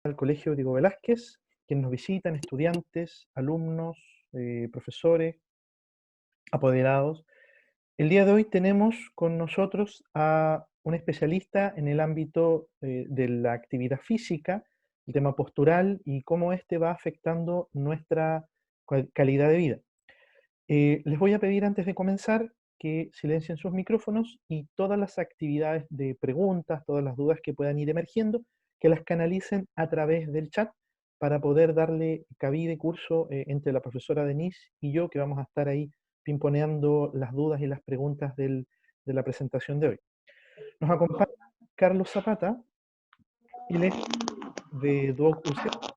Al Colegio Diego Velázquez, quienes nos visitan, estudiantes, alumnos, profesores, apoderados. El día de hoy tenemos con nosotros a un especialista en el ámbito de la actividad física, el tema postural y cómo este va afectando nuestra calidad de vida. Les voy a pedir antes de comenzar que silencien sus micrófonos y todas las actividades de preguntas, todas las dudas que puedan ir emergiendo, que las canalicen a través del chat para poder darle cabida y curso entre la profesora Denise y yo, que vamos a estar ahí pimponeando las dudas y las preguntas de la presentación de hoy. Nos acompaña Carlos Zapata, él es de Duoc UC,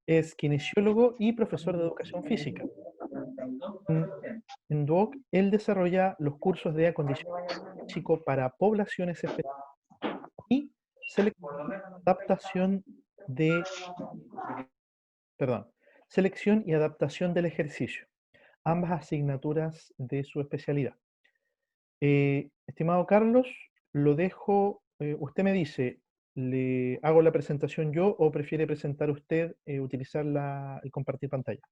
es kinesiólogo y profesor de educación física. En Duoc, él desarrolla los cursos de acondicionamiento físico para poblaciones especiales y adaptación de, perdón, selección y adaptación del ejercicio, ambas asignaturas de su especialidad. Estimado Carlos, lo dejo, usted me dice, ¿le hago la presentación yo o prefiere presentar usted, utilizar el compartir pantalla?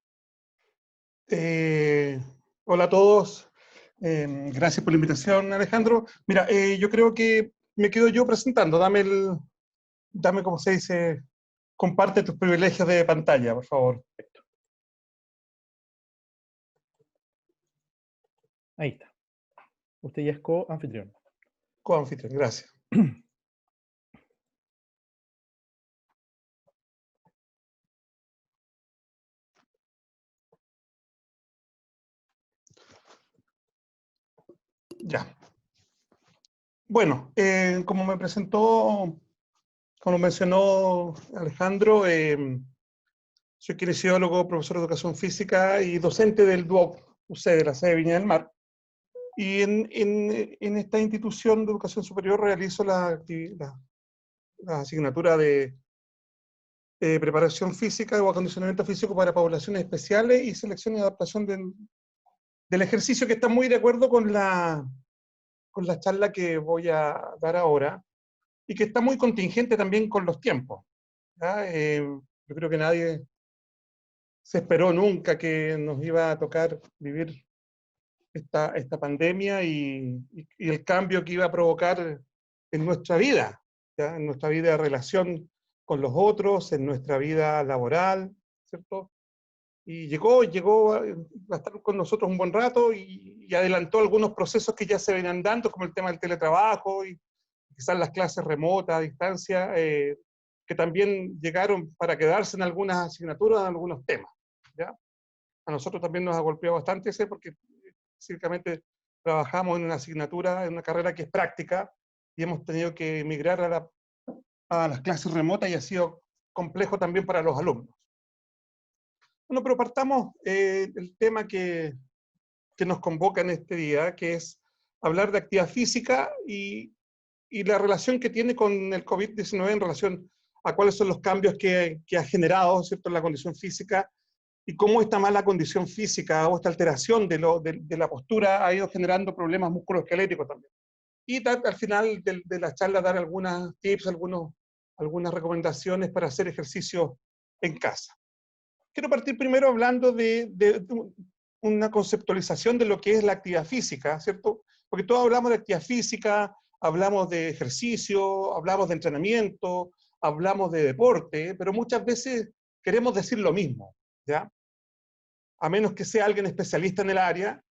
Eh, Hola a todos, gracias por la invitación, Alejandro. Mira, yo creo que me quedo yo presentando. Dame, como se dice, comparte tus privilegios de pantalla, por favor. Ahí está. Usted ya es co-anfitrión. Co-anfitrión, gracias. Ya. Bueno, como mencionó Alejandro, soy kinesiólogo, profesor de educación física y docente del DUOC UC de la sede de Viña del Mar. Y en esta institución de educación superior realizo la asignatura de preparación física o acondicionamiento físico para poblaciones especiales y selección y adaptación del ejercicio, que está muy de acuerdo con la charla que voy a dar ahora y que está muy contingente también con los tiempos. Yo creo que nadie se esperó nunca que nos iba a tocar vivir esta pandemia y el cambio que iba a provocar en nuestra vida, ¿ya? En nuestra vida de relación con los otros, en nuestra vida laboral, ¿cierto? Y llegó a estar con nosotros un buen rato y adelantó algunos procesos que ya se venían dando, como el tema del teletrabajo y quizás las clases remotas, a distancia, que también llegaron para quedarse en algunas asignaturas, en algunos temas, ¿ya? A nosotros también nos ha golpeado bastante ese, porque básicamente trabajamos en una asignatura, en una carrera que es práctica, y hemos tenido que migrar a las clases remotas y ha sido complejo también para los alumnos. Bueno, pero partamos el tema que nos convoca en este día, que es hablar de actividad física y la relación que tiene con el COVID-19 en relación a cuáles son los cambios que ha generado, ¿cierto?, en la condición física, y cómo esta mala condición física o esta alteración de la postura ha ido generando problemas musculoesqueléticos también. Y al final de la charla dar algunas tips, algunas recomendaciones para hacer ejercicio en casa. Quiero partir primero hablando de una conceptualización de lo que es la actividad física, ¿cierto? Porque todos hablamos de actividad física, hablamos de ejercicio, hablamos de entrenamiento, hablamos de deporte, pero muchas veces queremos decir lo mismo, ¿ya? A menos que sea alguien especialista en el área,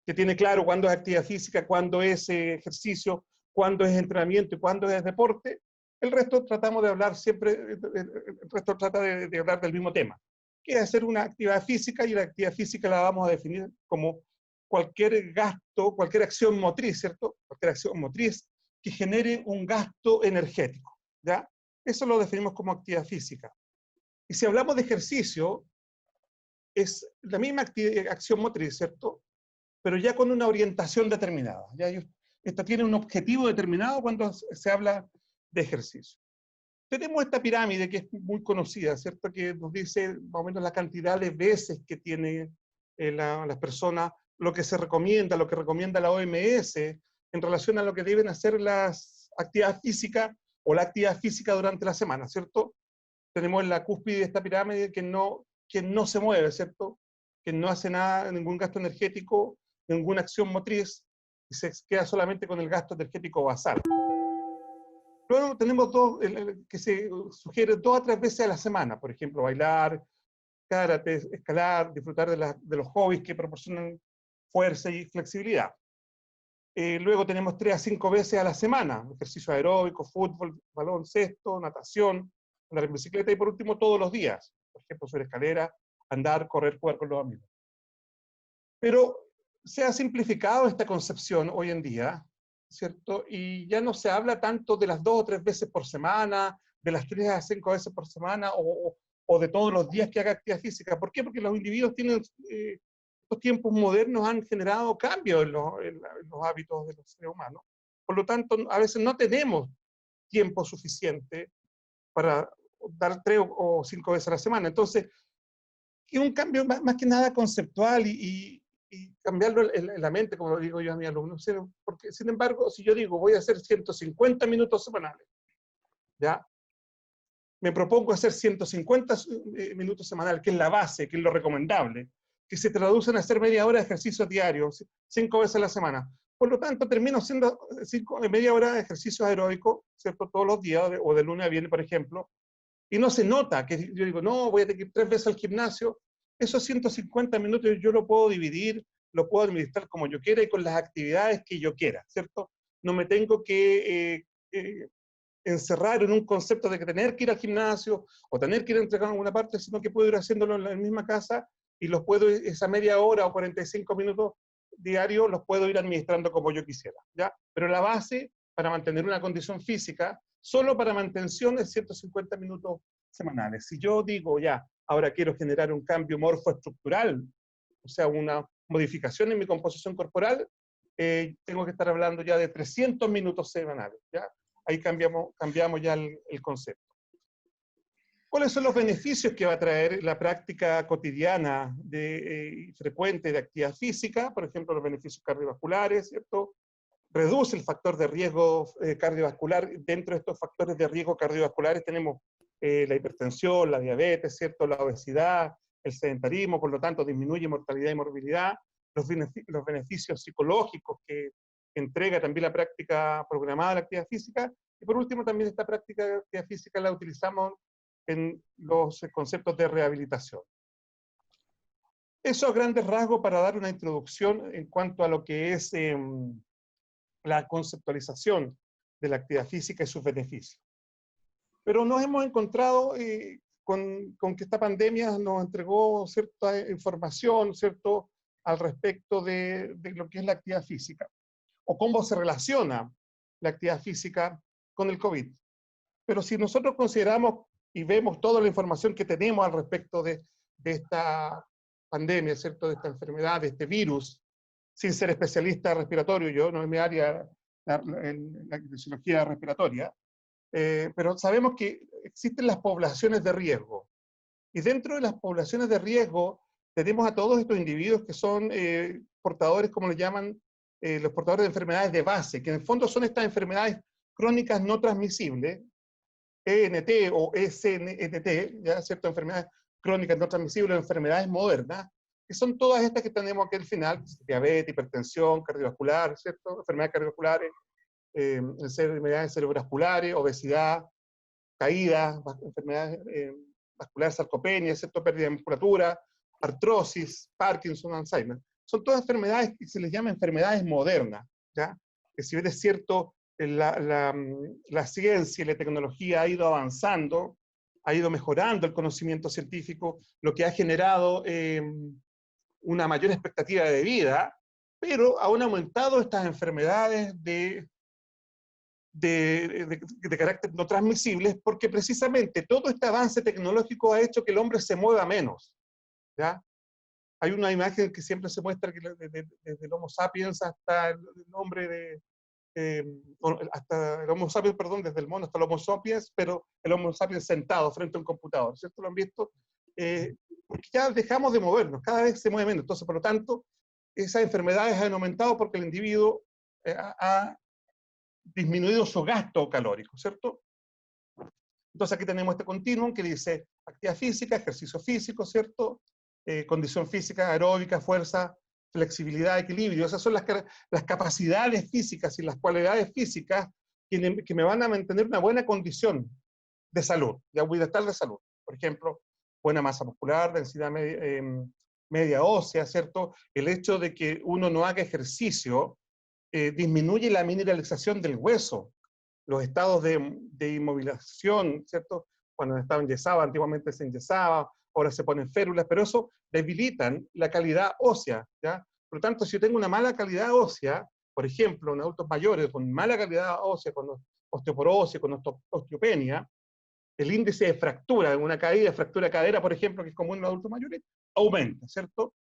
que tiene claro cuándo es actividad física, cuándo es ejercicio, cuándo es entrenamiento y cuándo es deporte, el resto tratamos de hablar siempre, el resto trata de hablar del mismo tema, que es hacer una actividad física, y la actividad física la vamos a definir como cualquier gasto, cualquier acción motriz, ¿cierto? Cualquier acción motriz que genere un gasto energético, ¿ya? Eso lo definimos como actividad física. Y si hablamos de ejercicio, es la misma acción motriz, ¿cierto? Pero ya con una orientación determinada. ¿Ya? Esta tiene un objetivo determinado cuando se habla de ejercicio. Tenemos esta pirámide que es muy conocida, ¿cierto? Que nos dice más o menos la cantidad de veces que tiene las personas, lo que se recomienda, lo que recomienda la OMS en relación a lo que deben hacer las actividades físicas o la actividad física durante la semana, ¿cierto? tenemos en la cúspide de esta pirámide quien no se mueve, ¿cierto? Que no hace nada, ningún gasto energético, ninguna acción motriz, y se queda solamente con el gasto energético basal. Luego tenemos que se sugiere 2 a 3 veces a la semana, por ejemplo, bailar, karate, escalar, disfrutar de los hobbies que proporcionan fuerza y flexibilidad. Luego tenemos 3 a 5 veces a la semana, ejercicio aeróbico, fútbol, baloncesto, natación, andar en bicicleta y por último todos los días, por ejemplo, subir escalera, andar, correr, jugar con los amigos. Pero se ha simplificado esta concepción hoy en día, ¿cierto? Y ya no se habla tanto de las 2 o 3 veces por semana, de las 3 a 5 veces por semana o de todos los días que haga actividad física. ¿Por qué? Porque los individuos tienen, estos tiempos modernos han generado cambios en los hábitos de los seres humanos. Por lo tanto, a veces no tenemos tiempo suficiente para dar 3 o 5 veces a la semana. Entonces, es un cambio más que nada conceptual y cambiarlo en la mente, como lo digo yo a mis alumnos. Porque, sin embargo, si yo digo voy a hacer 150 minutos semanales, ¿ya? Me propongo hacer 150 minutos semanales, que es la base, que es lo recomendable, que se traducen a hacer media hora de ejercicios diarios, 5 veces a la semana. Por lo tanto, termino haciendo media hora de ejercicios aeróbicos, ¿cierto? Todos los días, o de lunes a viernes, por ejemplo, y no se nota que yo digo, no, voy a tener que ir 3 veces al gimnasio. Esos 150 minutos yo lo puedo dividir, lo puedo administrar como yo quiera y con las actividades que yo quiera, ¿cierto? No me tengo que encerrar en un concepto de que tener que ir al gimnasio o tener que ir a entregar en alguna parte, sino que puedo ir haciéndolo en la misma casa y los puedo, esa media hora o 45 minutos diarios, los puedo ir administrando como yo quisiera, ¿ya? Pero la base para mantener una condición física, solo para mantención es 150 minutos semanales. Si yo digo, ya, ahora quiero generar un cambio morfoestructural, o sea, una modificación en mi composición corporal, tengo que estar hablando ya de 300 minutos semanales, ¿ya? Ahí cambiamos ya el concepto. ¿Cuáles son los beneficios que va a traer la práctica cotidiana y frecuente de actividad física? Por ejemplo, los beneficios cardiovasculares, ¿cierto? Reduce el factor de riesgo cardiovascular. Dentro de estos factores de riesgo cardiovasculares tenemos la hipertensión, la diabetes, ¿cierto? La obesidad, el sedentarismo, por lo tanto disminuye mortalidad y morbilidad. Los beneficios psicológicos que entrega también la práctica programada de la actividad física. Y por último, también esta práctica de actividad física la utilizamos en los conceptos de rehabilitación. Eso a grandes rasgos para dar una introducción en cuanto a lo que es la conceptualización de la actividad física y sus beneficios. Pero nos hemos encontrado con que esta pandemia nos entregó cierta información, ¿cierto?, al respecto de lo que es la actividad física, o cómo se relaciona la actividad física con el COVID. Pero si nosotros consideramos y vemos toda la información que tenemos al respecto de esta pandemia, ¿cierto?, de esta enfermedad, de este virus, sin ser especialista respiratorio, yo no es mi área, la fisiología respiratoria, pero sabemos que existen las poblaciones de riesgo. Y dentro de las poblaciones de riesgo tenemos a todos estos individuos que son portadores, como le llaman, los portadores de enfermedades de base, que en el fondo son estas enfermedades crónicas no transmisibles, ENT o SNNT, ¿ya? ¿Cierto? Enfermedades crónicas no transmisibles, enfermedades modernas, que son todas estas que tenemos aquí al final: diabetes, hipertensión, cardiovascular, ¿cierto? Enfermedades cardiovasculares, enfermedades cerebrovasculares, obesidad, caídas, enfermedades vasculares, sarcopenia, ¿cierto? Pérdida de musculatura, artrosis, Parkinson, Alzheimer. Son todas enfermedades que se les llama enfermedades modernas, ¿ya? Que si bien es cierto, la ciencia y la tecnología ha ido avanzando, ha ido mejorando el conocimiento científico, lo que ha generado una mayor expectativa de vida, pero aún han aumentado estas enfermedades de carácter no transmisibles, porque precisamente todo este avance tecnológico ha hecho que el hombre se mueva menos, ¿ya? Hay una imagen que siempre se muestra que desde el Homo sapiens hasta el hombre hasta el Homo sapiens, perdón, desde el mono hasta el Homo sapiens, pero el Homo sapiens sentado frente a un computador, ¿cierto? ¿Lo han visto? Porque ya dejamos de movernos, cada vez se mueve menos. Entonces, por lo tanto, esas enfermedades han aumentado porque el individuo ha disminuido su gasto calórico, ¿cierto? Entonces aquí tenemos este continuum que dice actividad física, ejercicio físico, ¿cierto? Condición física, aeróbica, fuerza, flexibilidad, equilibrio. Esas son las capacidades físicas y las cualidades físicas que me van a mantener una buena condición de salud, de bienestar de salud. Por ejemplo, buena masa muscular, densidad media ósea, ¿cierto? El hecho de que uno no haga ejercicio disminuye la mineralización del hueso, los estados de inmovilización, ¿cierto? Cuando estaba enyesado, antiguamente se enyesaba, ahora se ponen férulas, pero eso debilitan la calidad ósea, ¿ya? Por lo tanto, si yo tengo una mala calidad ósea, por ejemplo, en adultos mayores con mala calidad ósea, con osteoporosis, con osteopenia, el índice de fractura, una caída, fractura de cadera, por ejemplo, que es común en los adultos mayores, aumenta, ¿cierto?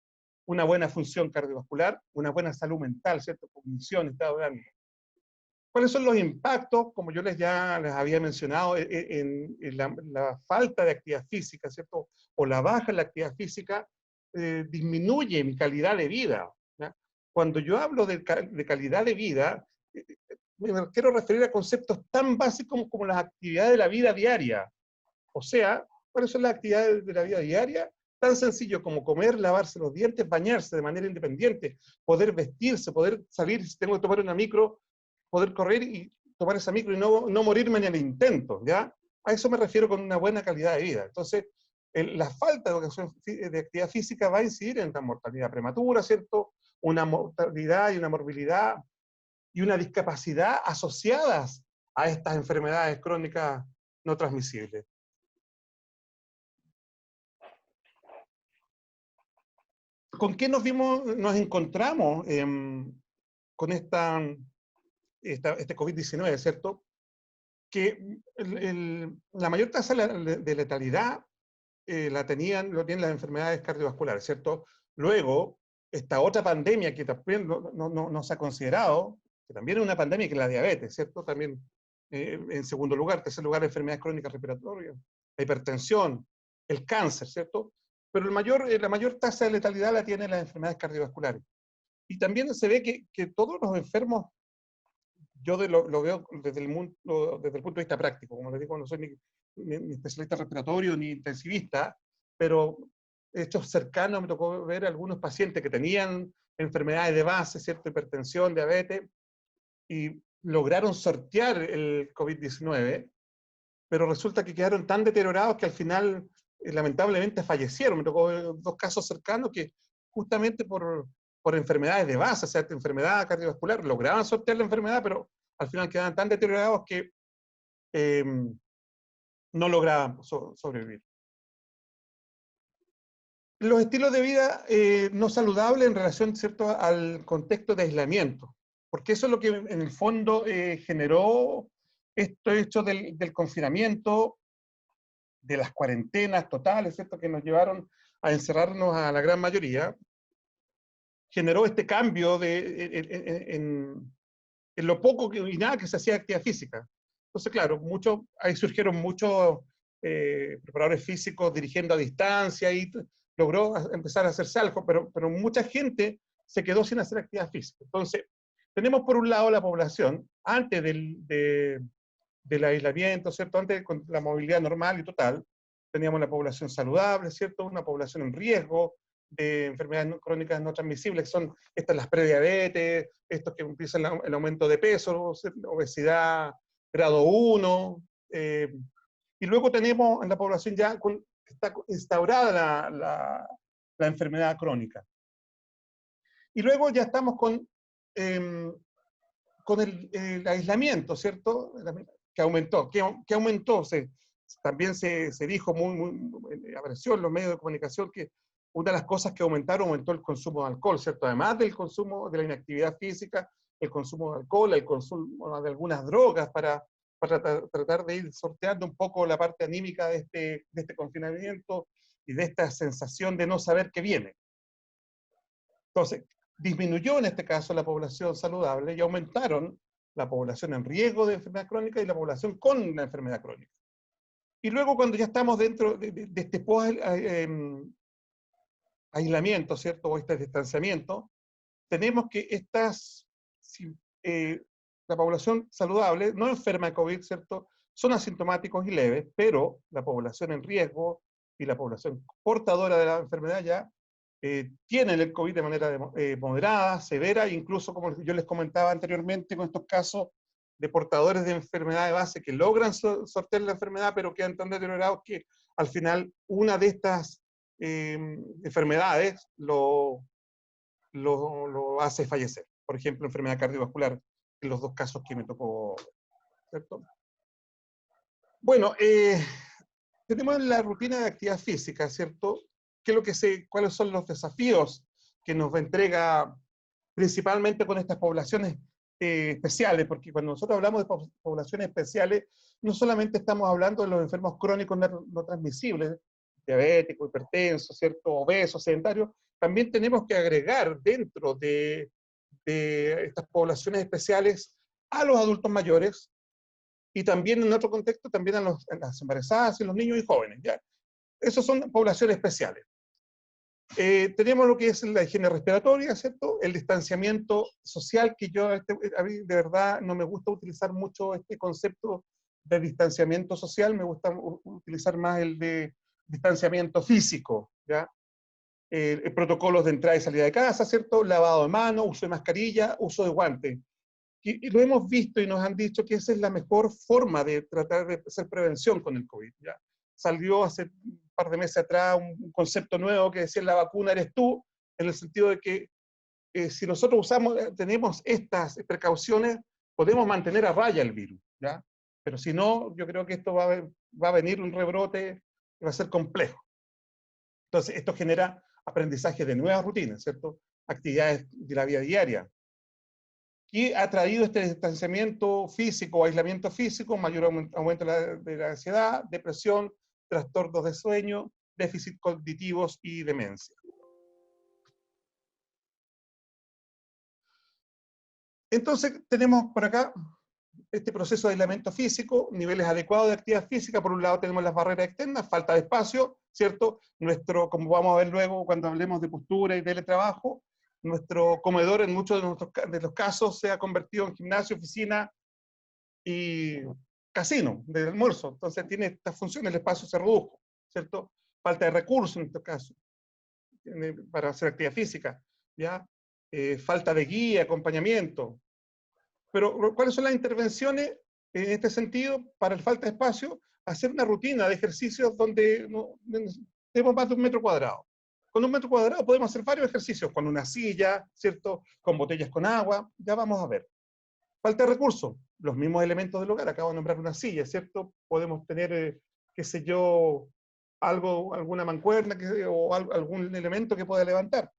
Una buena función cardiovascular, una buena salud mental, ¿cierto? Cognición, estado de ánimo. ¿Cuáles son los impactos? Como yo ya les había mencionado, en la falta de actividad física, ¿cierto? O la baja en la actividad física disminuye mi calidad de vida, ¿ya? Cuando yo hablo de calidad de vida, me quiero referir a conceptos tan básicos como las actividades de la vida diaria. O sea, ¿cuáles son las actividades de la vida diaria? Tan sencillo como comer, lavarse los dientes, bañarse de manera independiente, poder vestirse, poder salir, si tengo que tomar una micro, poder correr y tomar esa micro y no morirme en el intento, ¿ya? A eso me refiero con una buena calidad de vida. Entonces, la falta de actividad física va a incidir en la mortalidad prematura, ¿cierto? Una mortalidad y una morbilidad y una discapacidad asociadas a estas enfermedades crónicas no transmisibles. ¿Con qué nos encontramos con este COVID-19, ¿cierto? Que la mayor tasa de letalidad lo tienen las enfermedades cardiovasculares, ¿cierto? Luego, esta otra pandemia que también no se ha considerado, que también es una pandemia, que es la diabetes, ¿cierto? También en segundo lugar, tercer lugar, enfermedades crónicas respiratorias, la hipertensión, el cáncer, ¿cierto? Pero la mayor tasa de letalidad la tienen las enfermedades cardiovasculares. Y también se ve que todos los enfermos, yo lo veo desde el punto de vista práctico, como les digo, no soy ni especialista respiratorio ni intensivista, pero hechos cercanos me tocó ver algunos pacientes que tenían enfermedades de base, ¿cierto? Hipertensión, diabetes, y lograron sortear el COVID-19, pero resulta que quedaron tan deteriorados que al final, lamentablemente, fallecieron. Me tocó ver 2 casos cercanos que justamente por enfermedades de base, o sea, enfermedad cardiovascular, lograban sortear la enfermedad, pero al final quedaban tan deteriorados que eh, no lograban sobrevivir. Los estilos de vida no saludables en relación, ¿cierto?, al contexto de aislamiento, porque eso es lo que en el fondo generó esto hecho del confinamiento, de las cuarentenas totales, ¿cierto?, que nos llevaron a encerrarnos a la gran mayoría, generó este cambio en lo poco y nada que se hacía actividad física. Entonces, claro, ahí surgieron muchos preparadores físicos dirigiendo a distancia y logró empezar a hacerse algo, pero mucha gente se quedó sin hacer actividad física. Entonces, tenemos por un lado la población, antes del aislamiento, ¿cierto? Antes con la movilidad normal y total, teníamos la población saludable, ¿cierto? Una población en riesgo de enfermedades crónicas no transmisibles, que son estas las prediabetes, estos que empiezan el aumento de peso, obesidad grado 1, y luego tenemos en la población ya está instaurada la enfermedad crónica. Y luego ya estamos con el aislamiento, ¿cierto? Que aumentó. ¿Qué aumentó? También se dijo, apareció en los medios de comunicación que una de las cosas que aumentó el consumo de alcohol, ¿cierto? Además del consumo de la inactividad física, el consumo de alcohol, el consumo de algunas drogas para tratar de ir sorteando un poco la parte anímica de este confinamiento y de esta sensación de no saber qué viene. Entonces, disminuyó en este caso la población saludable y aumentaron la población en riesgo de enfermedad crónica y la población con la enfermedad crónica. Y luego cuando ya estamos dentro de este aislamiento, ¿cierto? O este distanciamiento, tenemos que la población saludable no enferma de COVID, ¿cierto? Son asintomáticos y leves, pero la población en riesgo y la población portadora de la enfermedad ya tienen el COVID de manera moderada, severa, incluso como yo les comentaba anteriormente con estos casos de portadores de enfermedad de base que logran sortear la enfermedad, pero quedan tan deteriorados que al final una de estas enfermedades lo hace fallecer. Por ejemplo, enfermedad cardiovascular, en los dos casos que me tocó, ¿cierto? Bueno, tenemos la rutina de actividad física, ¿cierto? ¿Qué es lo que cuáles son los desafíos que nos entrega principalmente con estas poblaciones especiales? Porque cuando nosotros hablamos de poblaciones especiales, no solamente estamos hablando de los enfermos crónicos no transmisibles, diabéticos, hipertensos, ¿cierto? Obesos, sedentarios, también tenemos que agregar dentro de estas poblaciones especiales a los adultos mayores, y también en otro contexto también a las embarazadas y los niños y jóvenes. ¿Ya? Esas son poblaciones especiales. Tenemos lo que es la higiene respiratoria, ¿cierto? El distanciamiento social, que yo a mí de verdad no me gusta utilizar mucho este concepto de distanciamiento social, me gusta utilizar más el de distanciamiento físico, ¿ya? Protocolos de entrada y salida de casa, ¿cierto? Lavado de manos, uso de mascarilla, uso de guantes. Y lo hemos visto y nos han dicho que esa es la mejor forma de tratar de hacer prevención con el COVID. ¿Ya? Salió hace un par de meses atrás un concepto nuevo que decía la vacuna eres tú, en el sentido de que si nosotros tenemos estas precauciones, podemos mantener a raya el virus. ¿Ya? Pero si no, yo creo que esto va a venir un rebrote que va a ser complejo. Entonces, esto genera aprendizaje de nuevas rutinas, ¿cierto? Actividades de la vida diaria. ¿Qué ha traído este distanciamiento físico o aislamiento físico? Mayor aumento de la ansiedad, depresión, trastornos de sueño, déficit cognitivos y demencia. Entonces, tenemos por acá este proceso de aislamiento físico, niveles adecuados de actividad física. Por un lado tenemos las barreras externas, falta de espacio, ¿cierto? Como vamos a ver luego cuando hablemos de postura y teletrabajo, nuestro comedor en muchos de los casos se ha convertido en gimnasio, oficina y casino de almuerzo. Entonces tiene estas funciones, el espacio se redujo, ¿cierto? Falta de recursos en estos casos para hacer actividad física, ¿ya? Falta de guía, acompañamiento. Pero, ¿cuáles son las intervenciones en este sentido para el falta de espacio? Hacer una rutina de ejercicios donde tenemos más de 1 metro cuadrado. Con 1 metro cuadrado podemos hacer varios ejercicios, con una silla, ¿cierto? Con botellas con agua, ya vamos a ver. Falta de recursos, los mismos elementos del hogar, acabo de nombrar una silla, ¿cierto? Podemos tener, qué sé yo, alguna mancuerna o algún elemento que pueda levantar.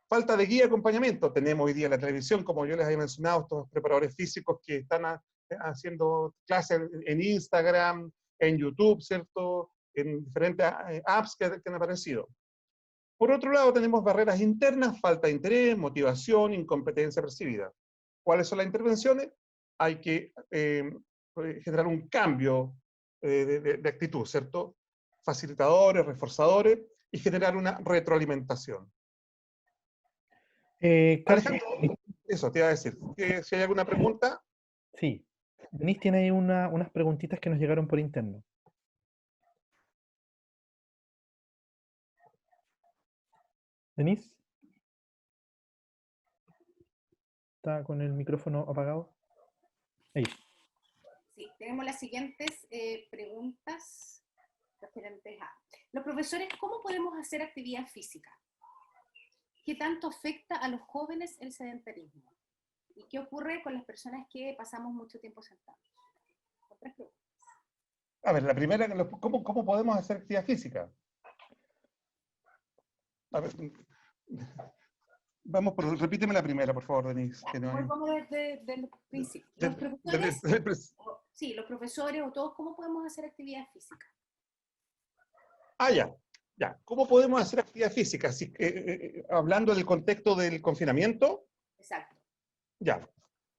Falta de guía y acompañamiento. Tenemos hoy día en la televisión, como yo les había mencionado, estos preparadores físicos que están haciendo clases en Instagram, en YouTube, ¿cierto? En diferentes apps que han aparecido. Por otro lado, tenemos barreras internas, falta de interés, motivación, incompetencia percibida. ¿Cuáles son las intervenciones? Hay que generar un cambio de actitud, ¿cierto? Facilitadores, reforzadores, y generar una retroalimentación. Carlos, Alejandro, eso te iba a decir. Si hay alguna pregunta. sí. Denise tiene ahí unas preguntitas que nos llegaron por interno. Denise, ¿está con el micrófono apagado? Ahí. Sí, tenemos las siguientes preguntas referentes a los profesores. ¿Cómo podemos hacer actividad física? ¿Qué tanto afecta a los jóvenes el sedentarismo? ¿Y qué ocurre con las personas que pasamos mucho tiempo sentados? Otras preguntas. A ver, la primera, ¿cómo podemos hacer actividad física? A ver, repíteme la primera, por favor, Denise. Vamos desde el principio. Los profesores, sí, los profesores o todos, ¿cómo podemos hacer actividad física? Ya. ¿Cómo podemos hacer actividad física? Hablando del contexto del confinamiento. Exacto. Ya.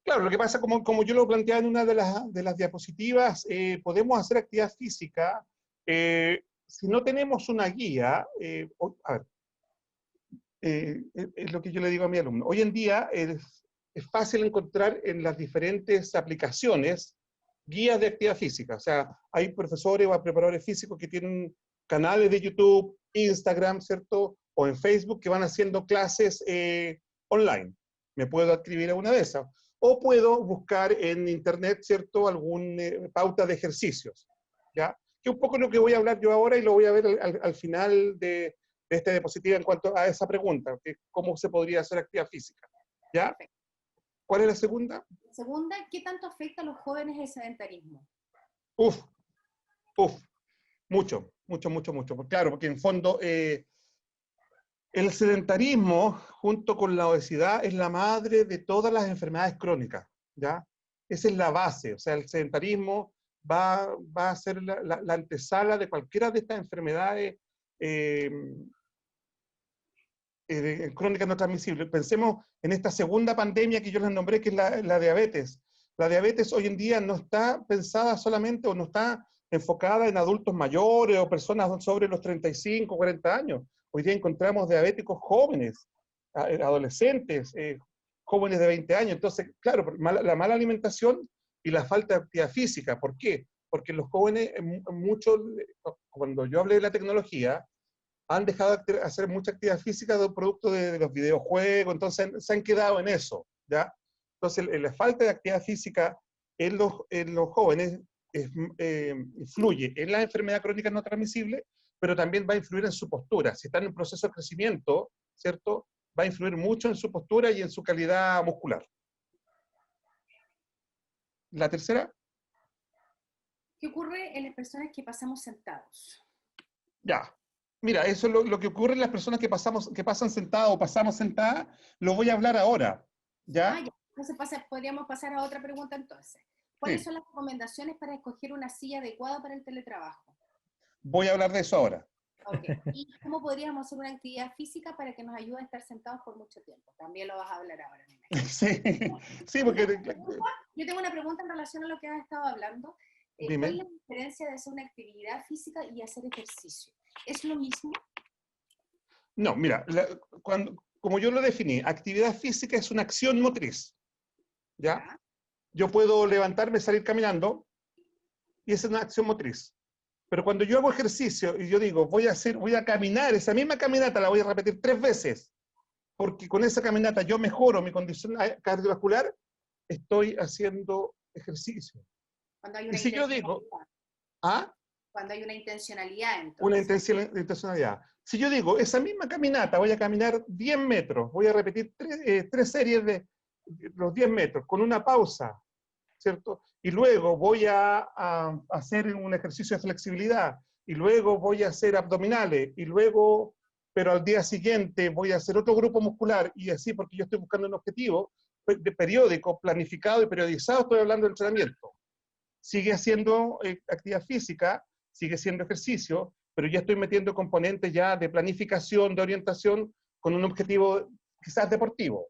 Claro, lo que pasa, como yo lo planteaba en una de las diapositivas, podemos hacer actividad física si no tenemos una guía. A ver, es lo que yo le digo a mi alumno. Hoy en día es fácil encontrar en las diferentes aplicaciones guías de actividad física. O sea, hay profesores o preparadores físicos que tienen canales de YouTube, Instagram, ¿cierto? O en Facebook que van haciendo clases online. Me puedo adscribir a una de esas. O puedo buscar en internet, ¿cierto? Alguna pauta de ejercicios, ¿ya? Que es un poco lo que voy a hablar yo ahora y lo voy a ver al final de esta diapositiva en cuanto a esa pregunta, que cómo se podría hacer actividad física, ¿ya? ¿Cuál es la segunda? Segunda, ¿qué tanto afecta a los jóvenes el sedentarismo? Uf, uf, mucho, mucho, mucho, mucho. Claro, porque en fondo el sedentarismo, junto con la obesidad, es la madre de todas las enfermedades crónicas, ¿ya? Esa es la base, o sea, el sedentarismo va a ser la antesala de cualquiera de estas enfermedades eh, crónicas no transmisibles. Pensemos en esta segunda pandemia que yo les nombré, que es la diabetes. La diabetes hoy en día no está pensada solamente o no está enfocada en adultos mayores o personas sobre los 35, 40 años. Hoy día encontramos diabéticos jóvenes, adolescentes, jóvenes de 20 años. Entonces, claro, la mala alimentación y la falta de actividad física. ¿Por qué? Porque los jóvenes, muchos, cuando yo hablé de la tecnología, han dejado de hacer mucha actividad física de producto de los videojuegos, entonces se han quedado en eso, ¿ya? Entonces, la falta de actividad física en los jóvenes influye en la enfermedad crónica no transmisible, pero también va a influir en su postura. Si están en un proceso de crecimiento, ¿cierto? Va a influir mucho en su postura y en su calidad muscular. La tercera, ¿Qué ocurre en las personas que pasamos sentados? ya. Mira, eso es lo que ocurre en las personas que pasan sentadas o pasamos sentadas, lo voy a hablar ahora, Ah, ¿ya? ya. Entonces podríamos pasar a otra pregunta entonces. ¿Cuáles Sí, son las recomendaciones para escoger una silla adecuada para el teletrabajo? voy a hablar de eso ahora. Ok. ¿Y cómo podríamos hacer una actividad física para que nos ayude a estar sentados por mucho tiempo? También lo vas a hablar ahora, me imagino. Sí, sí, Yo porque, tengo una pregunta, yo tengo una pregunta en relación a lo que has estado hablando. ¿Cuál es dime. la diferencia de hacer una actividad física y hacer ejercicio? ¿Es lo mismo? No, mira, como yo lo definí, actividad física es una acción motriz, ¿ya? Ya. Yo puedo levantarme, salir caminando, y esa es una acción motriz. Pero cuando yo hago ejercicio y yo digo, voy a caminar, esa misma caminata la voy a repetir 3 veces, porque con esa caminata yo mejoro mi condición cardiovascular, estoy haciendo ejercicio. Cuando hay Y una si yo digo, intencionalidad. ah, Cuando hay una intencionalidad, una entonces. intencionalidad. Si yo digo, esa misma caminata, voy a caminar 10 metros, voy a repetir 3 series de los 10 metros, con una pausa, ¿cierto? Y luego voy a hacer un ejercicio de flexibilidad, y luego voy a hacer abdominales, y luego, pero al día siguiente voy a hacer otro grupo muscular, y así porque yo estoy buscando un objetivo de periódico, planificado y periodizado, estoy hablando del entrenamiento. Sigue haciendo actividad física, sigue siendo ejercicio, pero ya estoy metiendo componentes ya de planificación, de orientación, con un objetivo quizás deportivo.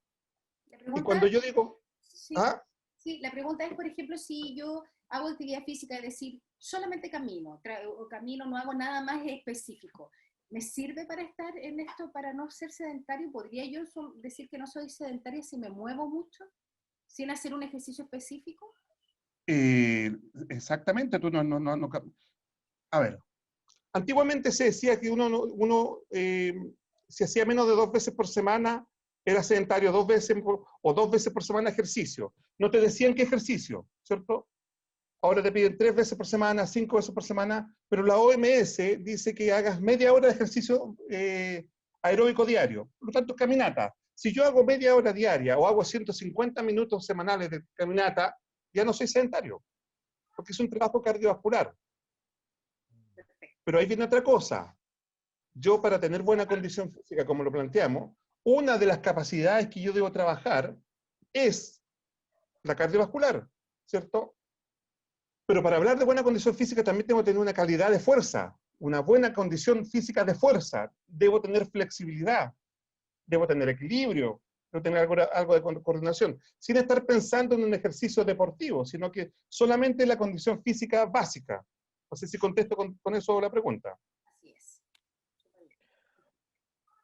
La Y pregunta, cuando yo digo, sí, ah, sí, la pregunta es, por ejemplo, si yo hago actividad física, es decir, solamente camino, o camino, no hago nada más específico. ¿Me sirve para estar en esto, para no ser sedentario? ¿Podría yo decir que no soy sedentaria si me muevo mucho, sin hacer un ejercicio específico? eh, exactamente, tú no, a ver, antiguamente se decía que si hacía menos de 2 veces por semana, era sedentario 2 veces o 2 veces por semana ejercicio. No te decían qué ejercicio, ¿cierto? Ahora te piden 3 veces por semana, 5 veces por semana, pero la OMS dice que hagas media hora de ejercicio aeróbico diario. Por lo tanto, caminata. Si yo hago media hora diaria o hago 150 minutos semanales de caminata, ya no soy sedentario, porque es un trabajo cardiovascular. Perfecto. Pero ahí viene otra cosa. Yo, para tener buena condición física, como lo planteamos, una de las capacidades que yo debo trabajar es la cardiovascular, ¿cierto? Pero para hablar de buena condición física también tengo que tener una calidad de fuerza, una buena condición física de fuerza. Debo tener flexibilidad, debo tener equilibrio, debo tener algo de coordinación, sin estar pensando en un ejercicio deportivo, sino que solamente la condición física básica. No sé si contesto con eso la pregunta. Así es.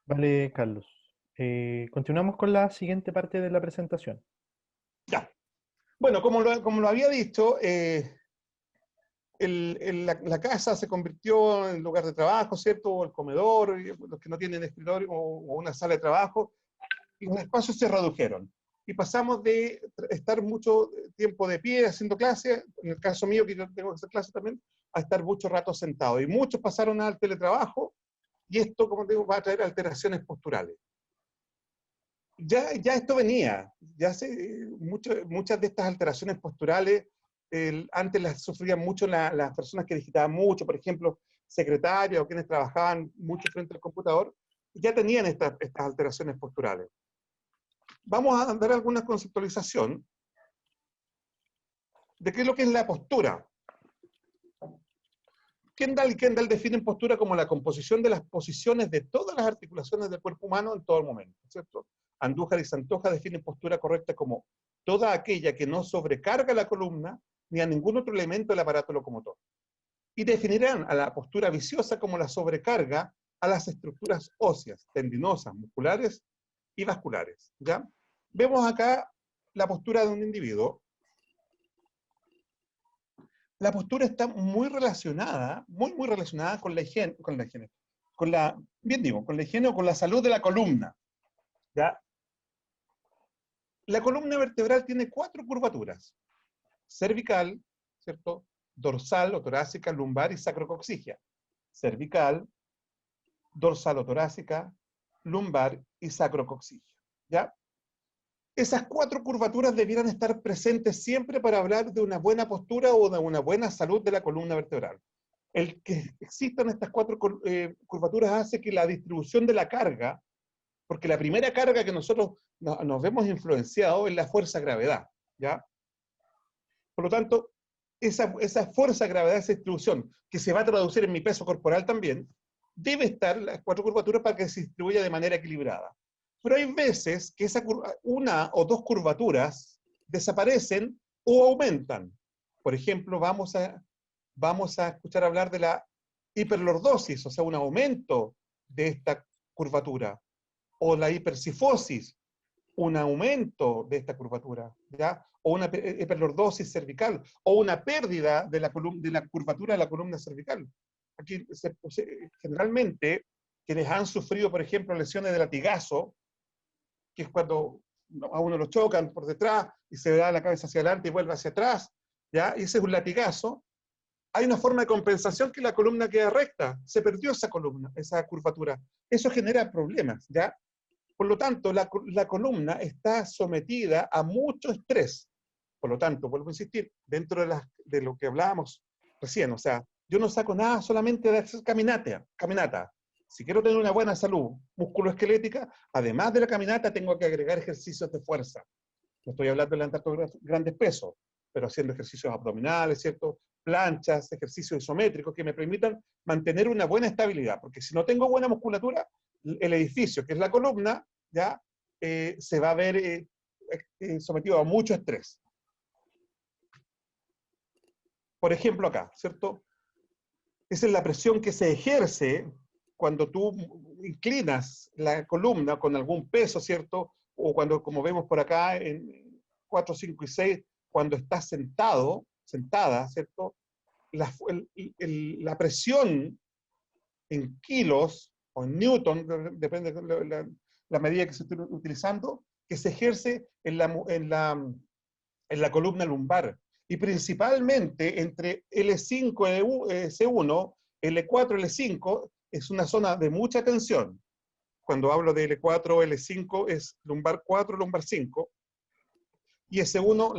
Vale, Carlos. Continuamos con la siguiente parte de la presentación. Bueno, como lo había dicho, la casa se convirtió en lugar de trabajo, ¿cierto? O el comedor, y los que no tienen escritorio o una sala de trabajo, y los espacios se redujeron. Y pasamos de estar mucho tiempo de pie haciendo clases, en el caso mío que yo tengo que hacer clases también, a estar mucho rato sentado. Y muchos pasaron al teletrabajo, y esto, como digo, va a traer alteraciones posturales. Ya esto venía, muchas de estas alteraciones posturales antes las sufrían mucho las personas que digitaban mucho, por ejemplo, secretarias o quienes trabajaban mucho frente al computador, ya tenían estas alteraciones posturales. Vamos a dar alguna conceptualización de qué es lo que es la postura. Kendall y Kendall definen postura como la composición de las posiciones de todas las articulaciones del cuerpo humano en todo el momento, ¿cierto? Andújar y Santoja definen postura correcta como toda aquella que no sobrecarga la columna ni a ningún otro elemento del aparato locomotor. Y definirán a la postura viciosa como la sobrecarga a las estructuras óseas, tendinosas, musculares y vasculares, ¿ya? Vemos acá la postura de un individuo. La postura está muy relacionada con la higiene, con la higiene o con la salud de la columna, ¿ya? La columna vertebral tiene 4 curvaturas: cervical, ¿cierto? Dorsal o torácica, lumbar y sacrocoxigia. Cervical, dorsal o torácica, lumbar y sacrocoxigia, ¿ya? Esas 4 curvaturas debieran estar presentes siempre para hablar de una buena postura o de una buena salud de la columna vertebral. El que existan estas 4 curvaturas hace que la distribución de la carga, porque la primera carga que nosotros nos vemos influenciados es la fuerza-gravedad, ¿ya? Por lo tanto, esa fuerza-gravedad, esa distribución, que se va a traducir en mi peso corporal también, debe estar en las 4 curvaturas para que se distribuya de manera equilibrada. Pero hay veces que una o 2 curvaturas desaparecen o aumentan. Por ejemplo, vamos a escuchar hablar de la hiperlordosis, o sea, un aumento de esta curvatura, o la hipercifosis, un aumento de esta curvatura, ¿ya? O una hiperlordosis cervical, o una pérdida de la curvatura de la columna cervical. Aquí, generalmente, quienes han sufrido, por ejemplo, lesiones de latigazo, que es cuando a uno lo chocan por detrás y se da la cabeza hacia adelante y vuelve hacia atrás, ¿ya? Y ese es un latigazo. Hay una forma de compensación que la columna queda recta. Se perdió esa columna, esa curvatura. Eso genera problemas, ¿ya? Por lo tanto, la columna está sometida a mucho estrés. Por lo tanto, vuelvo a insistir, dentro de lo que hablábamos recién, o sea, yo no saco nada solamente de hacer caminata. Si quiero tener una buena salud musculoesquelética, además de la caminata, tengo que agregar ejercicios de fuerza. No estoy hablando de levantar grandes pesos, pero haciendo ejercicios abdominales, ¿cierto? Planchas, ejercicios isométricos que me permitan mantener una buena estabilidad, porque si no tengo buena musculatura, el edificio, que es la columna, ya se va a ver sometido a mucho estrés. Por ejemplo acá, ¿cierto? Esa es la presión que se ejerce cuando tú inclinas la columna con algún peso, ¿cierto? O cuando, como vemos por acá, en 4, 5 y 6, cuando estás sentada, ¿cierto? La presión en kilos o en newton, depende de la medida que se esté utilizando, que se ejerce en la columna lumbar. Y principalmente entre L5 y C1, L4 y L5 es una zona de mucha tensión. Cuando hablo de L4 o L5 es lumbar 4, lumbar 5. Y S1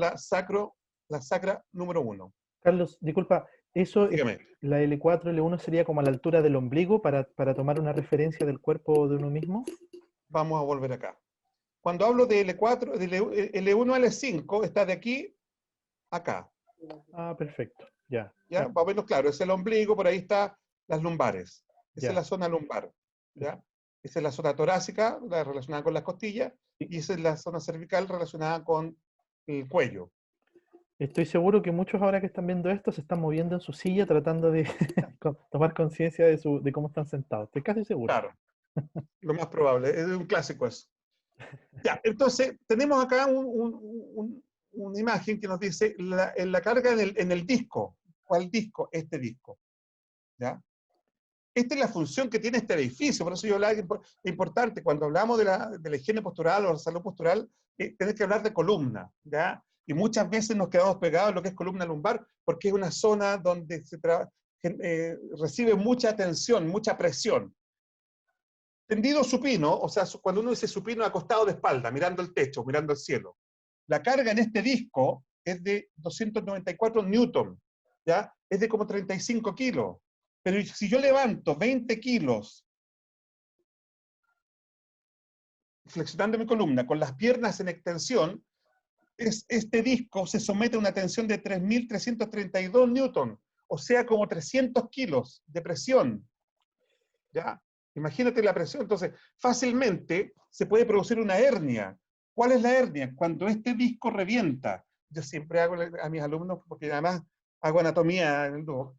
la sacra número 1. Carlos, disculpa, eso es, Dígame. la L4, L1 sería como a la altura del ombligo para tomar una referencia del cuerpo de uno mismo. Vamos a volver acá. Cuando hablo de L4, de L1 a L5, está de aquí a acá. Ah, perfecto, ya. ¿Ya? Más o menos claro, es el ombligo, por ahí están las lumbares. Esa Ya. es la zona lumbar. ¿Ya? Esa es la zona torácica, la relacionada con las costillas, y esa es la zona cervical relacionada con el cuello. Estoy seguro que muchos ahora que están viendo esto se están moviendo en su silla tratando de tomar conciencia de cómo están sentados. Estoy casi seguro. Claro, lo más probable, es un clásico eso. Ya, entonces tenemos acá una imagen que nos dice la carga en el disco. ¿Cuál disco? Este disco. ¿Ya? Esta es la función que tiene este edificio, por eso yo hablaba que es importante, cuando hablamos de la higiene postural o la salud postural, tenés que hablar de columna, ¿ya? Y muchas veces nos quedamos pegados en lo que es columna lumbar, porque es una zona donde recibe mucha tensión, mucha presión. Tendido supino, o sea, cuando uno dice supino acostado de espalda, mirando el techo, mirando el cielo, la carga en este disco es de 294 newton, ¿ya? Es de como 35 kilos. Pero si yo levanto 20 kilos flexionando mi columna con las piernas en extensión, este disco se somete a una tensión de 3.332 newton, o sea, como 300 kilos de presión. ¿Ya? Imagínate la presión. Entonces, fácilmente se puede producir una hernia. ¿Cuál es la hernia? Cuando este disco revienta. Yo siempre hago a mis alumnos, porque además hago anatomía en el dúo,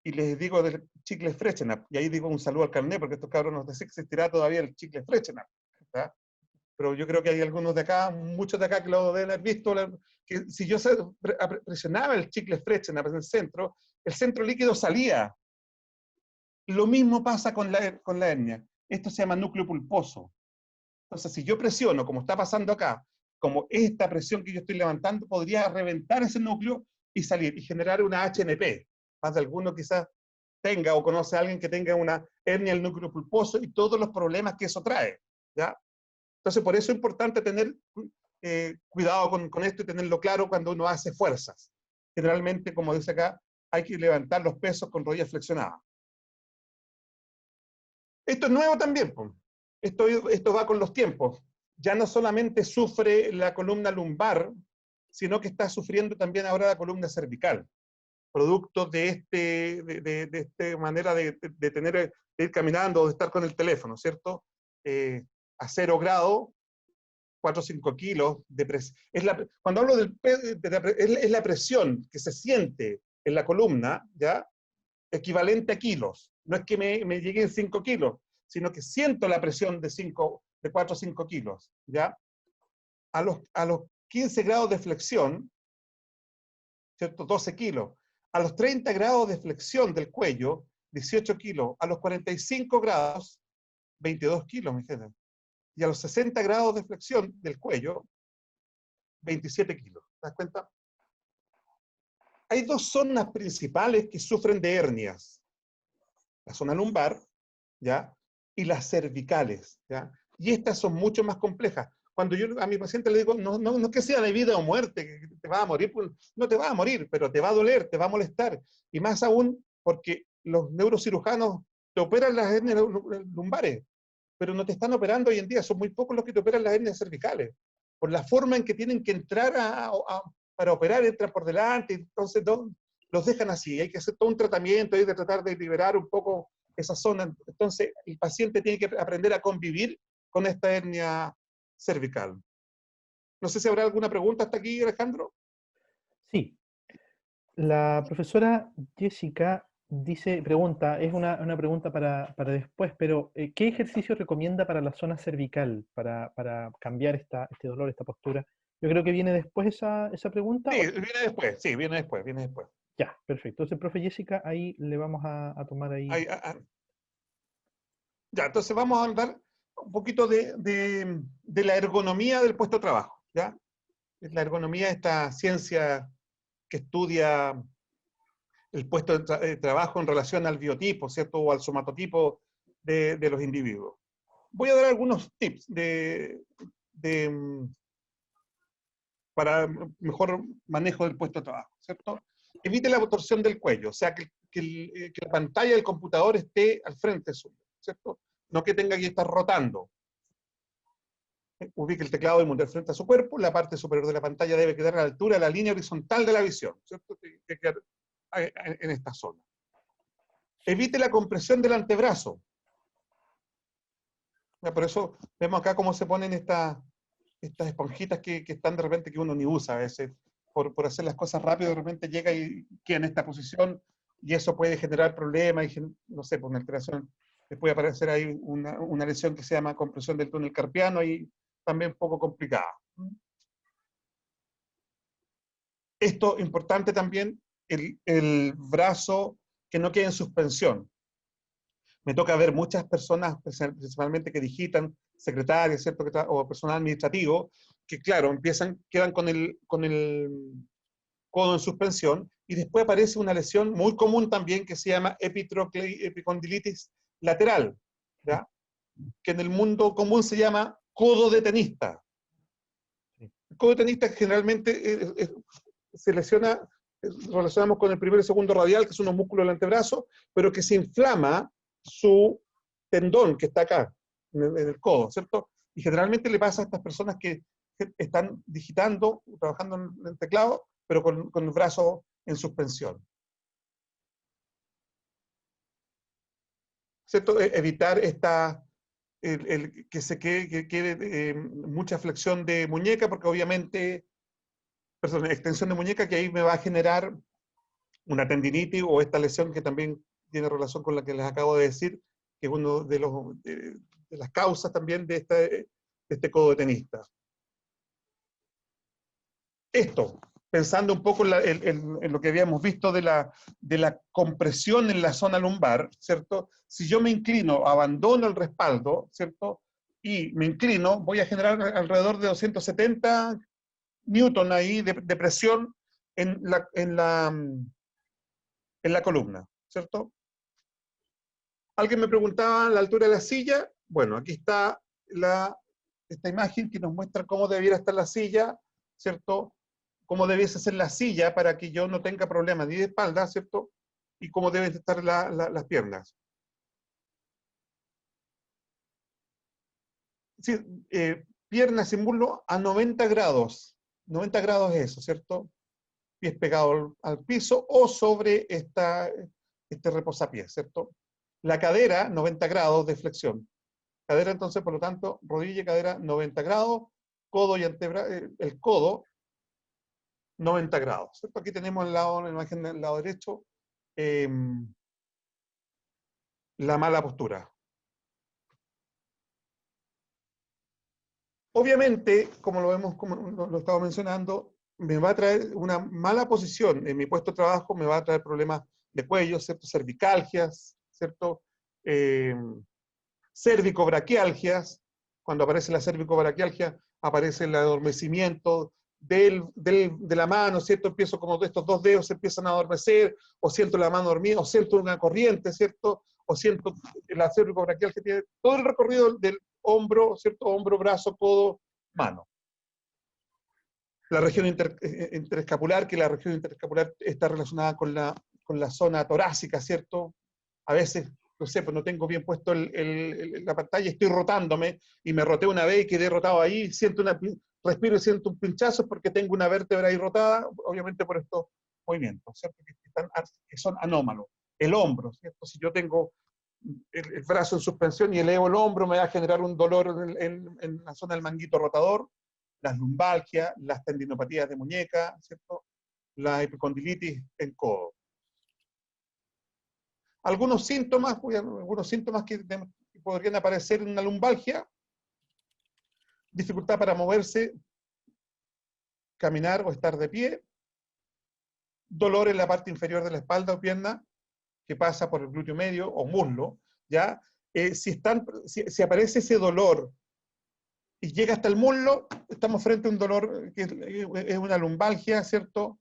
y les digo del chicle Frechenap, y ahí digo un saludo al carnet, porque estos cabros no sé si existirá todavía el chicle Frechenap, ¿verdad? Pero yo creo que hay algunos de acá, muchos de acá que lo deben haber visto, que si yo presionaba el chicle Frechenap en el centro líquido salía. Lo mismo pasa con la hernia. Esto se llama núcleo pulposo. Entonces, si yo presiono, como está pasando acá, como esta presión que yo estoy levantando, podría reventar ese núcleo y salir, y generar una HNP. Más de alguno quizás tenga o conoce a alguien que tenga una hernia del núcleo pulposo y todos los problemas que eso trae, ¿ya? Entonces, por eso es importante tener cuidado con esto y tenerlo claro cuando uno hace fuerzas. Generalmente, como dice acá, hay que levantar los pesos con rodillas flexionadas. Esto es nuevo también, pues. Esto va con los tiempos. Ya no solamente sufre la columna lumbar, sino que está sufriendo también ahora la columna cervical, producto de esta manera de ir caminando o de estar con el teléfono, ¿cierto? A 0 grados, 4 o 5 kilos de presión. Cuando hablo es la presión que se siente en la columna, ¿ya? Equivalente a kilos. No es que me lleguen 5 kilos, sino que siento la presión de 4 o 5 kilos, ¿ya? A los 15 grados de flexión, ¿cierto? 12 kilos. A los 30 grados de flexión del cuello, 18 kilos. A los 45 grados, 22 kilos, mi gente. Y a los 60 grados de flexión del cuello, 27 kilos. ¿Te das cuenta? Hay dos zonas principales que sufren de hernias. La zona lumbar, ¿ya? Y las cervicales, ¿ya? Y estas son mucho más complejas. Cuando yo a mi paciente le digo, no que sea de vida o muerte, que te vas a morir, pues, no te vas a morir, pero te va a doler, te va a molestar. Y más aún porque los neurocirujanos te operan las hernias lumbares, pero no te están operando hoy en día, son muy pocos los que te operan las hernias cervicales. Por la forma en que tienen que entrar para operar, entran por delante, entonces los dejan así. Hay que hacer todo un tratamiento y de tratar de liberar un poco esa zona. Entonces, el paciente tiene que aprender a convivir con esta hernia cervical. No sé si habrá alguna pregunta hasta aquí, Alejandro. Sí, la profesora Jessica pregunta, es una pregunta para después, pero ¿qué ejercicio recomienda para la zona cervical para cambiar este dolor, esta postura? Yo creo que viene después esa pregunta. Sí, viene después, sí, viene después. Ya, perfecto. Entonces, profe Jessica, ahí le vamos a tomar ahí. Ya, entonces vamos a hablar un poquito de la ergonomía del puesto de trabajo, ¿ya? La ergonomía es esta ciencia que estudia el puesto de trabajo en relación al biotipo, ¿cierto? O al somatotipo de los individuos. Voy a dar algunos tips para mejor manejo del puesto de trabajo, ¿cierto? Evite la torsión del cuello, o sea, que la pantalla del computador esté al frente suyo, ¿cierto? No que tenga que estar rotando. Ubique el teclado y monte frente a su cuerpo, la parte superior de la pantalla debe quedar a la altura de la línea horizontal de la visión, ¿cierto? Tiene que quedar en esta zona. Evite la compresión del antebrazo. Por eso vemos acá cómo se ponen estas esponjitas que están de repente que uno ni usa a veces, por hacer las cosas rápido, de repente llega y queda en esta posición, y eso puede generar problemas, y no sé, por una alteración, le puede aparecer ahí una lesión que se llama compresión del túnel carpiano, y también un poco complicada. Esto importante también, el brazo que no quede en suspensión. Me toca ver muchas personas, principalmente que digitan, secretarias, ¿cierto? O personal administrativo, que claro, quedan con el codo en suspensión, y después aparece una lesión muy común también que se llama epicondilitis lateral, ¿ya? Que en el mundo común se llama codo de tenista. El codo de tenista generalmente se lesiona, relacionamos con el primer y segundo radial, que son los músculos del antebrazo, pero que se inflama su tendón que está acá, en el codo, ¿cierto? Y generalmente le pasa a estas personas que están digitando, trabajando en el teclado, pero con el brazo en suspensión. ¿Cierto? Evitar que se quede mucha flexión de muñeca, porque obviamente, perdón, extensión de muñeca, que ahí me va a generar una tendinitis o esta lesión que también tiene relación con la que les acabo de decir, que es uno de las causas también de este codo de tenista. Esto, pensando un poco en lo que habíamos visto de la compresión en la zona lumbar, ¿cierto? Si yo me inclino, abandono el respaldo, ¿cierto? Y me inclino, voy a generar alrededor de 270 newton ahí de presión en la columna, ¿cierto? Alguien me preguntaba la altura de la silla. Bueno, aquí está esta imagen que nos muestra cómo debiera estar la silla, ¿cierto? Cómo debiese ser la silla para que yo no tenga problemas ni de espalda, ¿cierto? Y cómo deben estar las piernas. Sí, piernas y muslo a 90 grados. 90 grados es eso, ¿cierto? Pies pegados al piso o sobre este reposapiés, ¿cierto? La cadera, 90 grados de flexión. Cadera, entonces, por lo tanto, rodilla y cadera, 90 grados. Codo y el codo, 90 grados. ¿Cierto? Aquí tenemos la imagen del lado derecho, la mala postura. Obviamente, como lo estaba mencionando, me va a traer una mala posición en mi puesto de trabajo, me va a traer problemas de cuello, ¿cierto? Cervicalgias, ¿cierto? Cervicobraquialgias. Cuando aparece la cervicobraquialgia, aparece el adormecimiento de la mano, ¿cierto? Empiezo como estos dos dedos se empiezan a adormecer, o siento la mano dormida, o siento una corriente, ¿cierto? O siento la cervicobraquialgia, tiene todo el recorrido del hombro, ¿cierto? Hombro, brazo, codo, mano. La región interescapular, que la región interescapular está relacionada con la zona torácica, ¿cierto? A veces, no sé, pues no tengo bien puesto la pantalla, estoy rotándome y me roté una vez y quedé rotado ahí, respiro y siento un pinchazo porque tengo una vértebra ahí rotada, obviamente por estos movimientos, ¿cierto? Que son anómalos. El hombro, ¿cierto? Si yo tengo el brazo en suspensión y elevo el hombro, me va a generar un dolor en la zona del manguito rotador, las lumbalgias, las tendinopatías de muñeca, ¿cierto? La epicondilitis en codo. Algunos síntomas que podrían aparecer en una lumbalgia: dificultad para moverse, caminar o estar de pie, dolor en la parte inferior de la espalda o pierna, que pasa por el glúteo medio o muslo, ¿ya? Si aparece ese dolor y llega hasta el muslo, estamos frente a un dolor que es una lumbalgia, ¿cierto?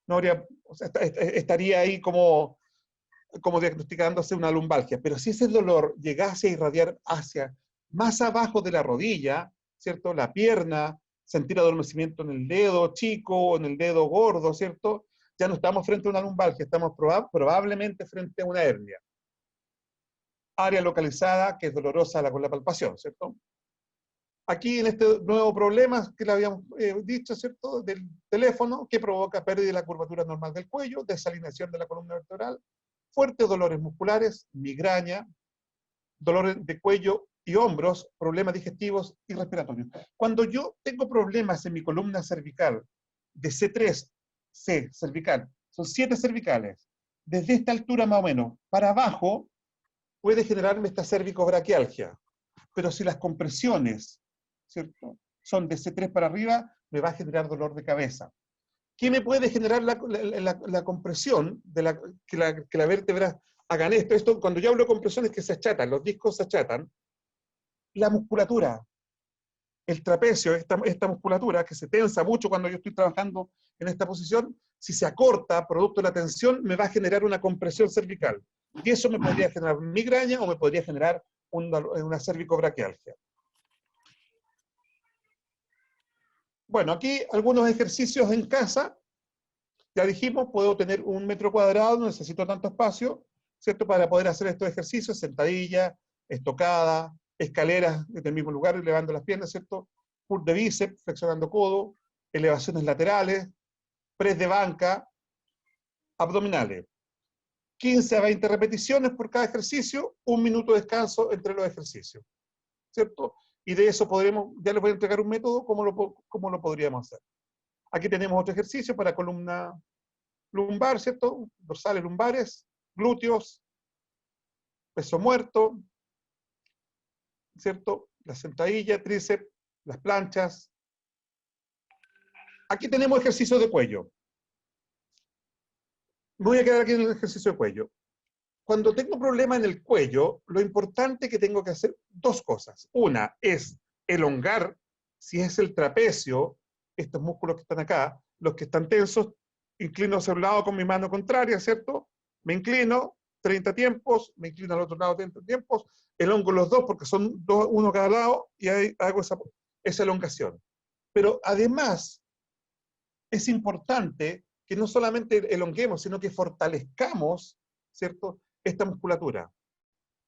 No habría, o sea, estaría ahí como diagnosticándose una lumbalgia. Pero si ese dolor llegase a irradiar hacia más abajo de la rodilla, ¿cierto? La pierna, sentir adormecimiento en el dedo chico o en el dedo gordo, ¿cierto? Ya no estamos frente a una lumbalgia, estamos probablemente frente a una hernia. Área localizada que es dolorosa con la palpación, ¿cierto? Aquí en este nuevo problema que le habíamos dicho, ¿cierto? Del teléfono, que provoca pérdida de la curvatura normal del cuello, desalineación de la columna vertebral, fuertes dolores musculares, migraña, dolores de cuello y hombros, problemas digestivos y respiratorios. Cuando yo tengo problemas en mi columna cervical, de C3, cervical, son 7 cervicales, desde esta altura más o menos para abajo, puede generarme esta cervicobraquialgia. Pero si las compresiones, ¿cierto?, son de C3 para arriba, me va a generar dolor de cabeza. ¿Qué me puede generar la compresión de que la vértebra hagan esto? Esto, cuando yo hablo de compresión, es que se achatan, los discos se achatan. La musculatura, el trapecio, esta musculatura que se tensa mucho cuando yo estoy trabajando en esta posición, si se acorta producto de la tensión, me va a generar una compresión cervical. Y eso me podría generar migraña o me podría generar una cervicobraquialgia. Bueno, aquí algunos ejercicios en casa. Ya dijimos, puedo tener 1 metro cuadrado, no necesito tanto espacio, ¿cierto? Para poder hacer estos ejercicios, sentadilla, estocada, escaleras desde el mismo lugar, elevando las piernas, ¿cierto? Pull de bíceps, flexionando codo, elevaciones laterales, press de banca, abdominales. 15 a 20 repeticiones por cada ejercicio, 1 minuto de descanso entre los ejercicios, ¿cierto? Y de eso podremos, ya les voy a entregar un método, cómo lo podríamos hacer. Aquí tenemos otro ejercicio para columna lumbar, ¿cierto? Dorsales lumbares, glúteos, peso muerto, ¿cierto? La sentadilla, tríceps, las planchas. Aquí tenemos ejercicios de cuello. Me voy a quedar aquí en el ejercicio de cuello. Cuando tengo problema en el cuello, lo importante que tengo que hacer 2 cosas. Una es elongar, si es el trapecio, estos músculos que están acá, los que están tensos, inclino hacia un lado con mi mano contraria, ¿cierto? Me inclino 30 tiempos, me inclino al otro lado 30 tiempos, elongo los dos porque son dos, uno cada lado, y ahí hago esa elongación. Pero además, es importante que no solamente elonguemos, sino que fortalezcamos, ¿cierto?, esta musculatura.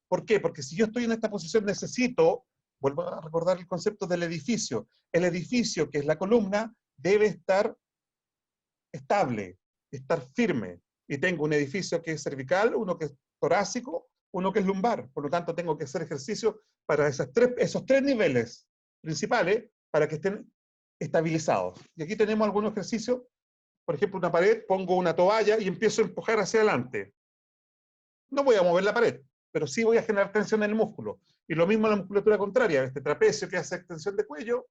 ¿Por qué? Porque si yo estoy en esta posición necesito, vuelvo a recordar el concepto del edificio. El edificio, que es la columna, debe estar estable, estar firme. Y tengo un edificio que es cervical, uno que es torácico, uno que es lumbar. Por lo tanto, tengo que hacer ejercicio para esos 3 niveles principales para que estén estabilizados. Y aquí tenemos algunos ejercicios. Por ejemplo, una pared, pongo una toalla y empiezo a empujar hacia adelante. No voy a mover la pared, pero sí voy a generar tensión en el músculo. Y lo mismo en la musculatura contraria, este trapecio que hace extensión de cuello,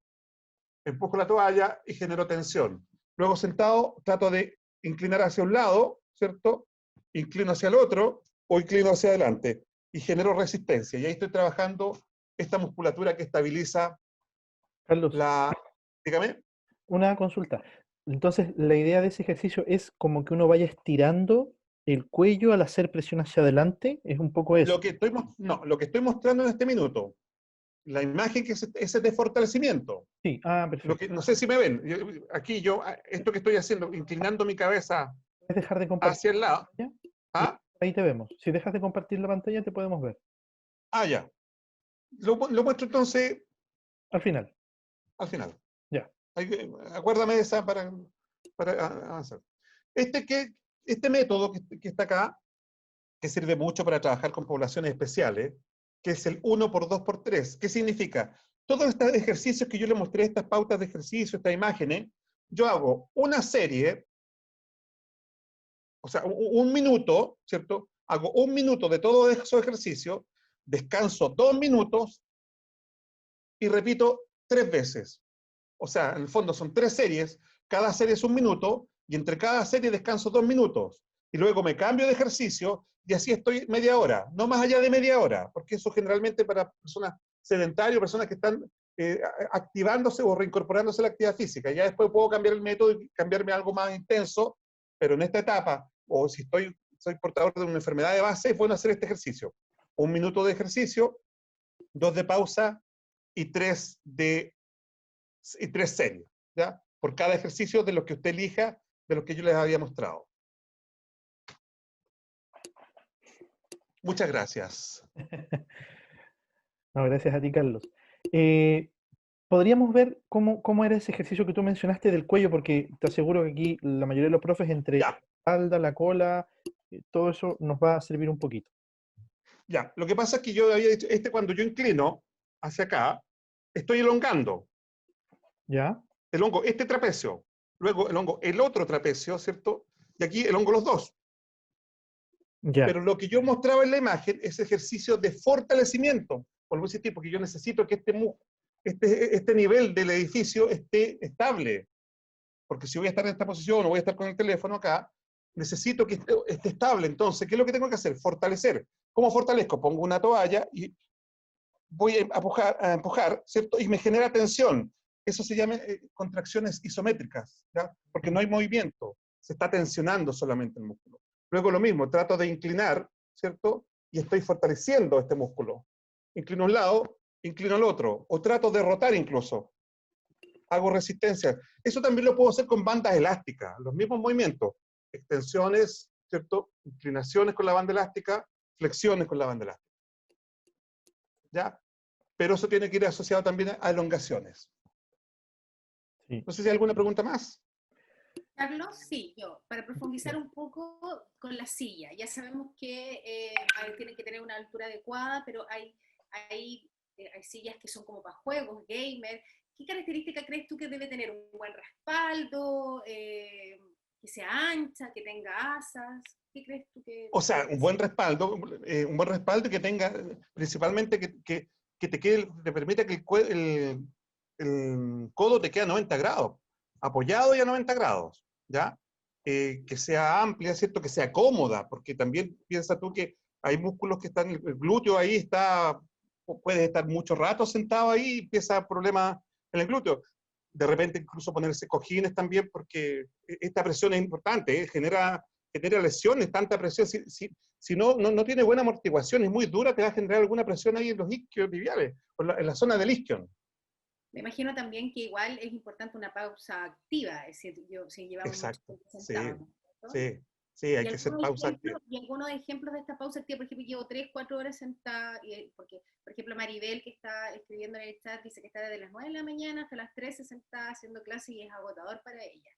empujo la toalla y genero tensión. Luego sentado, trato de inclinar hacia un lado, ¿cierto? Inclino hacia el otro o inclino hacia adelante y genero resistencia. Y ahí estoy trabajando esta musculatura que estabiliza Carlos, la... Dígame. una consulta. Entonces, la idea de ese ejercicio es como que uno vaya estirando el cuello al hacer presión hacia adelante, es un poco eso. Lo que estoy mostrando en este minuto, la imagen que es de fortalecimiento. Sí, perfecto. No sé si me ven. Esto que estoy haciendo, inclinando mi cabeza ¿Puedes dejar de compartir hacia el la lado. pantalla? ¿Ah? Ahí te vemos. Si dejas de compartir la pantalla, te podemos ver. Ya. Lo muestro entonces Al final. al final. Ya. Acuérdame de esa para avanzar. Este método que está acá, que sirve mucho para trabajar con poblaciones especiales, que es el 1x2x3. ¿Qué significa? Todos estos ejercicios que yo le mostré, estas pautas de ejercicio, estas imágenes, yo hago una serie, o sea, 1 minuto, ¿cierto? Hago 1 minuto de todos esos ejercicios, descanso 2 minutos y repito 3 veces. O sea, en el fondo son 3 series, cada serie es 1 minuto, y entre cada serie descanso 2 minutos. Y luego me cambio de ejercicio, y así estoy media hora, no más allá de media hora, porque eso generalmente para personas sedentarias, personas que están activándose o reincorporándose a la actividad física. Ya después puedo cambiar el método y cambiarme a algo más intenso, pero en esta etapa, o si soy portador de una enfermedad de base, es bueno hacer este ejercicio. 1 minuto de ejercicio, 2 de pausa y 3 series, ¿ya? Por cada ejercicio de los que usted elija, de los que yo les había mostrado. Muchas gracias. No, gracias a ti, Carlos. ¿Podríamos ver cómo era ese ejercicio que tú mencionaste del cuello? Porque te aseguro que aquí la mayoría de los profes, entre Ya. la espalda, la cola, todo eso nos va a servir un poquito. Ya, lo que pasa es que yo había dicho, cuando yo inclino hacia acá, estoy elongando. ¿Ya? Elongo este trapecio, luego elongo el otro trapecio, ¿cierto? Y aquí elongo los dos. Ya. Pero lo que yo mostraba en la imagen es ejercicio de fortalecimiento. Vuelvo a insistir, porque yo necesito que este nivel del edificio esté estable. Porque si voy a estar en esta posición o voy a estar con el teléfono acá, necesito que esté estable. Entonces, ¿qué es lo que tengo que hacer? Fortalecer. ¿Cómo fortalezco? Pongo una toalla y voy a empujar, ¿cierto? Y me genera tensión. Eso se llama contracciones isométricas, ¿ya? Porque no hay movimiento, se está tensionando solamente el músculo. Luego lo mismo, trato de inclinar, ¿cierto? Y estoy fortaleciendo este músculo. Inclino un lado, inclino al otro, o trato de rotar incluso. Hago resistencia. Eso también lo puedo hacer con bandas elásticas, los mismos movimientos. Extensiones, ¿cierto? Inclinaciones con la banda elástica, flexiones con la banda elástica. ¿Ya? Pero eso tiene que ir asociado también a elongaciones. Sí. No sé si hay alguna pregunta más. Carlos, sí, yo, para profundizar un poco con la silla. Ya sabemos que tienen que tener una altura adecuada, pero hay sillas que son como para juegos, gamer. ¿Qué característica crees tú que debe tener? ¿Un buen respaldo? ¿Que sea ancha? ¿Que tenga asas? ¿Qué crees tú que...? O sea, un buen respaldo y que tenga, principalmente que te quede, te permita que el codo te quede a 90 grados, apoyado y a 90 grados, ¿ya? Que sea amplia, ¿cierto? Que sea cómoda, porque también piensa tú que hay músculos que están, el glúteo ahí está, puedes estar mucho rato sentado ahí y empieza problemas en el glúteo. De repente incluso ponerse cojines también, porque esta presión es importante, genera lesiones, tanta presión. Si no tiene buena amortiguación, es muy dura, te va a generar alguna presión ahí en los isquiotibiales, en la zona del isquion. Me imagino también que igual es importante una pausa activa, es decir, si llevamos mucho Exacto, tiempo sentados, ¿no? sí, hay que hacer pausa activa. Y algunos ejemplos de esta pausa activa, por ejemplo, llevo 3, 4 horas sentada, porque, por ejemplo, Maribel, que está escribiendo en el chat, dice que está desde las 9 de la mañana hasta las 13 sentada haciendo clase y es agotador para ella.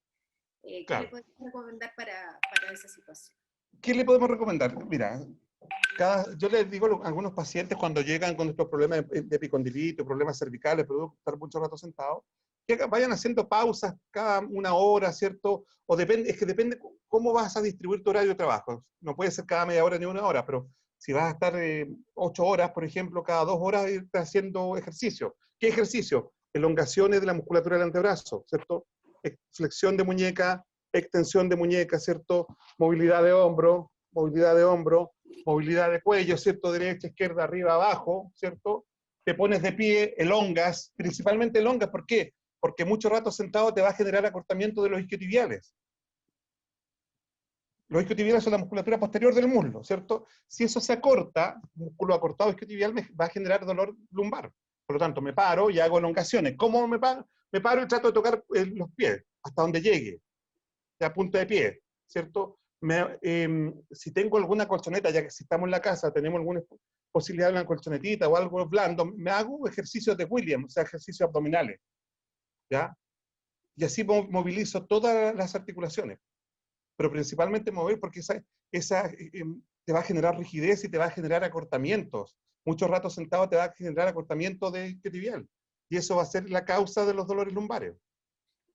¿Qué Claro. le podemos recomendar para esa situación? ¿Qué le podemos recomendar? Mira, yo les digo a algunos pacientes cuando llegan con estos problemas de epicondilito, problemas cervicales, producto de estar mucho rato sentados, que vayan haciendo pausas cada una hora, ¿cierto? Es que depende cómo vas a distribuir tu horario de trabajo. No puede ser cada media hora ni una hora, pero si vas a estar 8 horas, por ejemplo, cada 2 horas irte haciendo ejercicio. ¿Qué ejercicio? Elongaciones de la musculatura del antebrazo, ¿cierto? Flexión de muñeca, extensión de muñeca, ¿cierto? Movilidad de hombro, movilidad de cuello, ¿cierto? Derecha, izquierda, arriba, abajo, ¿cierto? Te pones de pie, elongas, principalmente elongas, ¿por qué? Porque mucho rato sentado te va a generar acortamiento de los isquiotibiales. Los isquiotibiales son la musculatura posterior del muslo, ¿cierto? Si eso se acorta, músculo acortado isquiotibial me va a generar dolor lumbar. Por lo tanto, me paro y hago elongaciones. ¿Cómo me paro? Me paro y trato de tocar los pies, hasta donde llegue, a punta de pie, ¿cierto? Si tengo alguna colchoneta, ya que si estamos en la casa, tenemos alguna posibilidad de una colchonetita o algo blando, me hago ejercicios de Williams, o sea, ejercicios abdominales, ¿ya? Y así movilizo todas las articulaciones, pero principalmente mover porque esa te va a generar rigidez y te va a generar acortamientos. Mucho rato sentado te va a generar acortamiento de isquiotibial, y eso va a ser la causa de los dolores lumbares.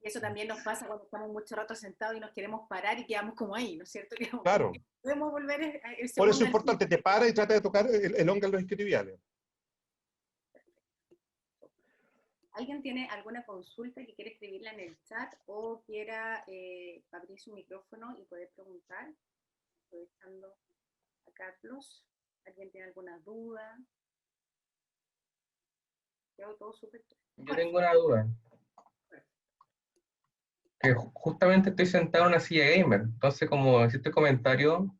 Y eso también nos pasa cuando estamos mucho rato sentados y nos queremos parar y quedamos como ahí, ¿no es cierto? Claro. Podemos volver el Por eso es importante, te para y trata de tocar elonga los isquiotibiales. ¿Alguien tiene alguna consulta que quiere escribirla en el chat o quiera abrir su micrófono y poder preguntar? Estoy dejando a Carlos. ¿Alguien tiene alguna duda? Yo todo súper. Yo tengo una duda. Que justamente estoy sentado en una silla gamer. Entonces, como hiciste el comentario,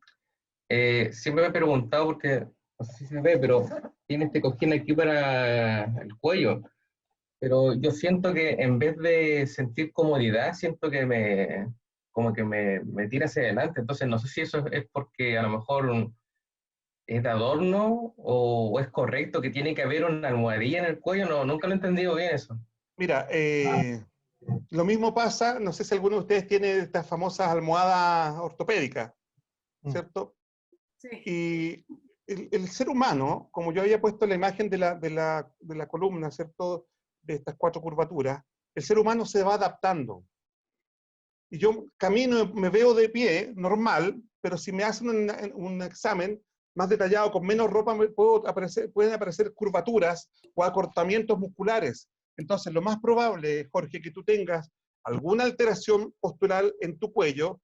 siempre me he preguntado, porque no sé si se ve, pero tiene este cojín aquí para el cuello. Pero yo siento que en vez de sentir comodidad, siento que como que me tira hacia adelante. Entonces, no sé si eso es porque a lo mejor es de adorno o es correcto que tiene que haber una almohadilla en el cuello. No, nunca lo he entendido bien eso. Mira, lo mismo pasa, no sé si alguno de ustedes tiene estas famosas almohadas ortopédicas, ¿cierto? Sí. Y el ser humano, como yo había puesto la imagen de la columna, ¿cierto? De estas 4 curvaturas, el ser humano se va adaptando. Y yo camino, me veo de pie, normal, pero si me hacen un examen más detallado, con menos ropa, pueden aparecer curvaturas o acortamientos musculares. Entonces, lo más probable, Jorge, que tú tengas alguna alteración postural en tu cuello,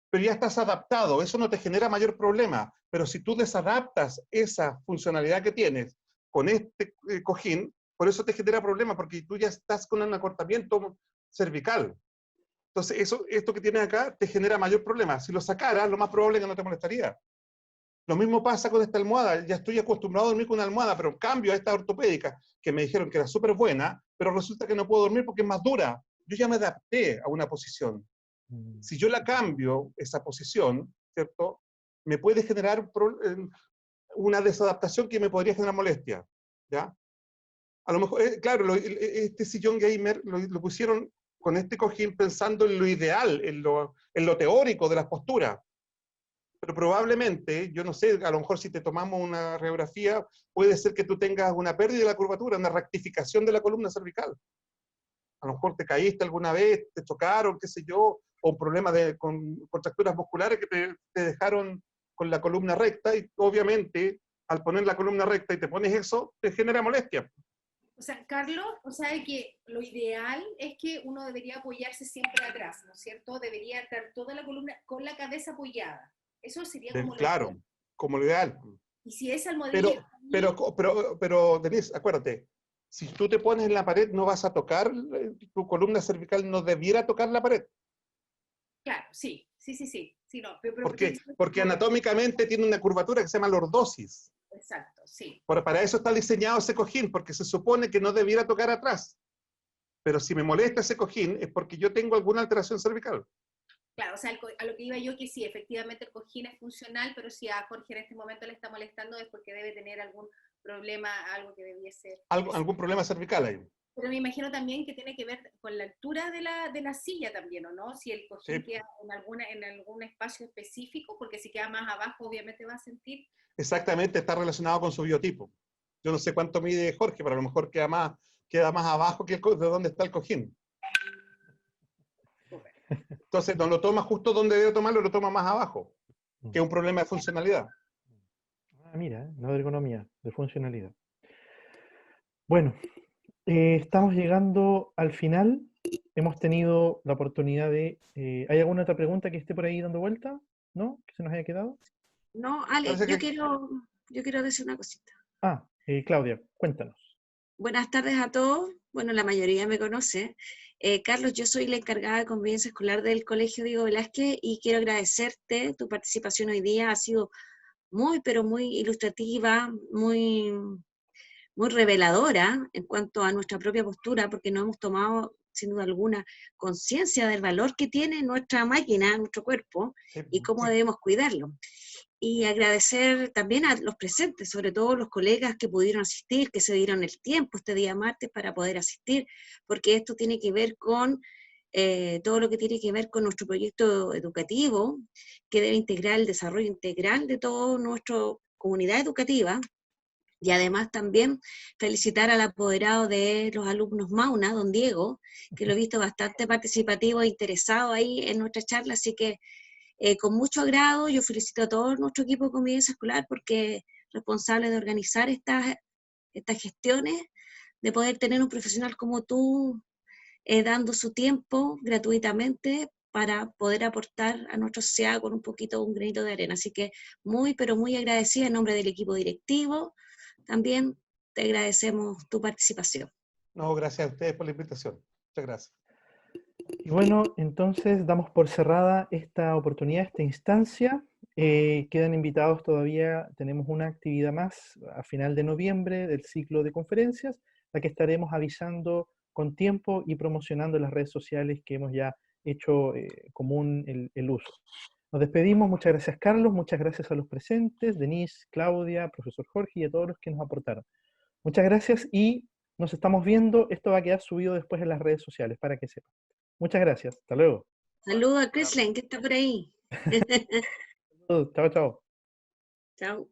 pero ya estás adaptado, eso no te genera mayor problema. Pero si tú desadaptas esa funcionalidad que tienes con este cojín, por eso te genera problema, porque tú ya estás con un acortamiento cervical. Entonces, esto que tienes acá te genera mayor problema. Si lo sacaras, lo más probable es que no te molestaría. Lo mismo pasa con esta almohada. Ya estoy acostumbrado a dormir con una almohada, pero en cambio a esta ortopédica, que me dijeron que era súper buena, pero resulta que no puedo dormir porque es más dura. Yo ya me adapté a una posición. Si yo la cambio, esa posición, ¿cierto? Me puede generar una desadaptación que me podría generar molestia, ¿ya? A lo mejor, claro, este sillón gamer lo pusieron con este cojín pensando en lo ideal, en lo teórico de las posturas. Pero probablemente, yo no sé, a lo mejor si te tomamos una radiografía, puede ser que tú tengas una pérdida de la curvatura, una rectificación de la columna cervical. A lo mejor te caíste alguna vez, te chocaron, qué sé yo, o un problema con contracturas musculares que te dejaron con la columna recta, y obviamente al poner la columna recta y te pones eso, te genera molestia. O sea, Carlos, o sea, que lo ideal es que uno debería apoyarse siempre atrás, ¿no es cierto? Debería estar toda la columna con la cabeza apoyada. Eso sería como lo Claro, ideal. como lo ideal. Y si esa almohadilla... Pero Denise, acuérdate, si tú te pones en la pared, no vas a tocar, tu columna cervical no debiera tocar la pared. Claro, sí. Sí, no, ¿Por qué? Porque anatómicamente tiene una curvatura que se llama lordosis. Exacto, sí. Para eso está diseñado ese cojín, porque se supone que no debiera tocar atrás. Pero si me molesta ese cojín es porque yo tengo alguna alteración cervical. Claro, o sea, a lo que iba yo, que sí, efectivamente el cojín es funcional, pero si a Jorge en este momento le está molestando es porque debe tener algún problema, algo que debiese... Algún problema cervical ahí. Pero me imagino también que tiene que ver con la altura de la silla también, ¿o no? Si el cojín Sí. queda en algún espacio específico, porque si queda más abajo obviamente va a sentir... Exactamente, está relacionado con su biotipo. Yo no sé cuánto mide Jorge, pero a lo mejor queda más abajo que de donde está el cojín. Entonces no lo toma justo donde debe tomarlo, lo toma más abajo, que es un problema de funcionalidad. Ah, mira, no de ergonomía, de funcionalidad. Bueno, estamos llegando al final. Hemos tenido la oportunidad de... ¿hay alguna otra pregunta que esté por ahí dando vuelta? ¿No? ¿Que se nos haya quedado? No, Ale, Parece yo que quiero decir una cosita. Ah, Claudia, cuéntanos. Buenas tardes a todos. Bueno, la mayoría me conoce. Carlos, yo soy la encargada de convivencia escolar del Colegio Diego Velázquez y quiero agradecerte tu participación hoy día. Ha sido muy, pero muy ilustrativa, muy, muy reveladora en cuanto a nuestra propia postura, porque no hemos tomado, sin duda alguna, conciencia del valor que tiene nuestra máquina, nuestro cuerpo, y cómo debemos cuidarlo. Y agradecer también a los presentes, sobre todo los colegas que pudieron asistir, que se dieron el tiempo este día martes para poder asistir, porque esto tiene que ver con todo lo que tiene que ver con nuestro proyecto educativo, que debe integrar el desarrollo integral de toda nuestra comunidad educativa. Y además también felicitar al apoderado de los alumnos Mauna, don Diego, que lo he visto bastante participativo e interesado ahí en nuestra charla, así que con mucho agrado yo felicito a todo nuestro equipo de convivencia escolar porque es responsable de organizar estas gestiones, de poder tener un profesional como tú dando su tiempo gratuitamente para poder aportar a nuestra sociedad con un granito de arena. Así que muy, pero muy agradecida en nombre del equipo directivo. También te agradecemos tu participación. No, gracias a ustedes por la invitación. Muchas gracias. Y bueno, entonces damos por cerrada esta oportunidad, esta instancia. Quedan invitados todavía, tenemos una actividad más a final de noviembre del ciclo de conferencias, la que estaremos avisando con tiempo y promocionando en las redes sociales que hemos ya hecho común el uso. Nos despedimos, muchas gracias Carlos, muchas gracias a los presentes, Denise, Claudia, profesor Jorge y a todos los que nos aportaron. Muchas gracias y nos estamos viendo, esto va a quedar subido después en las redes sociales para que sepan. Muchas gracias, hasta luego. Saludos a Crislen, que está por ahí. Chao, chao. Chao.